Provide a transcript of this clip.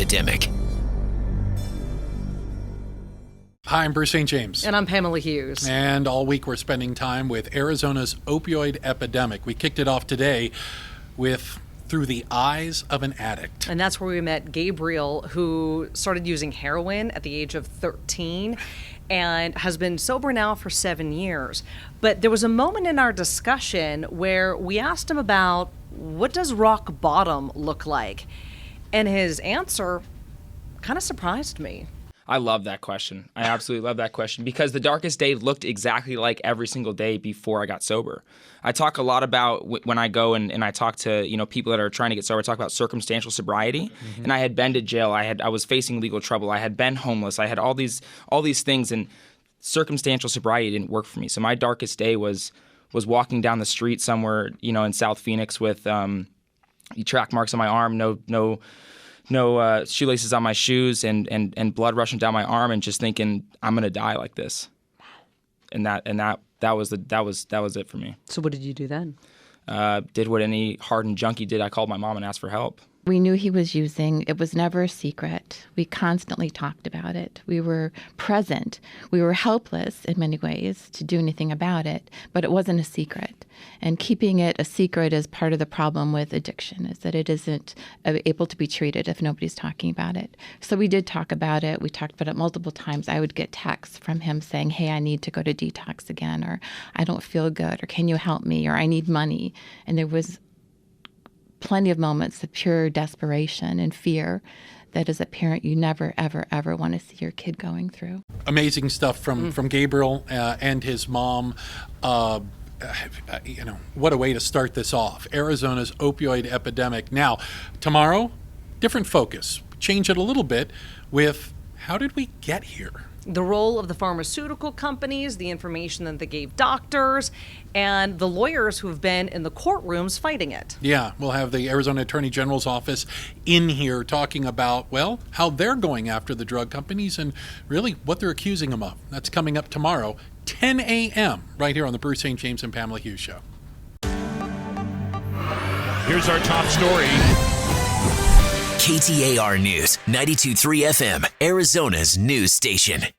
Epidemic. Hi, I'm Bruce St. James. And I'm Pamela Hughes. And all week we're spending time with Arizona's opioid epidemic. We kicked it off today with Through the Eyes of an Addict. And that's where we met Gabriel, who started using heroin at the age of 13 and has been sober now for 7 years. But there was a moment in our discussion where we asked him about what does rock bottom look like? And his answer kind of surprised me. I love that question. I absolutely love that question because the darkest day looked exactly like every single day before I got sober. I talk a lot about when I go and I talk to people that are trying to get sober. I talk about circumstantial sobriety, and I had been to jail. I was facing legal trouble. I had been homeless. I had all these things, and circumstantial sobriety didn't work for me. So my darkest day was walking down the street somewhere in South Phoenix with track marks on my arm, no shoelaces on my shoes, and blood rushing down my arm, and just thinking I'm gonna die like this. And that was it for me. So what did you do then? Did what any hardened junkie did. I called my mom and asked for help. We knew he was using. It was never a secret. We constantly talked about it. We were present. We were helpless in many ways to do anything about it, but it wasn't a secret. And keeping it a secret is part of the problem with addiction, is that it isn't able to be treated if nobody's talking about it. So we did talk about it. We talked about it multiple times. I would get texts from him saying, hey, I need to go to detox again, or I don't feel good, or can you help me, or I need money. And there was plenty of moments of pure desperation and fear that as a parent you never, ever, ever want to see your kid going through. Amazing stuff from Gabriel and his mom. What a way to start this off. Arizona's opioid epidemic. Now, tomorrow, different focus. Change it a little bit with how did we get here? The role of the pharmaceutical companies, the information that they gave doctors, and the lawyers who have been in the courtrooms fighting it. Yeah, we'll have the Arizona Attorney General's office in here talking about, how they're going after the drug companies and really what they're accusing them of. That's coming up tomorrow, 10 a.m., right here on the Bruce St. James and Pamela Hughes Show. Here's our top story. KTAR News, 92.3 FM, Arizona's news station.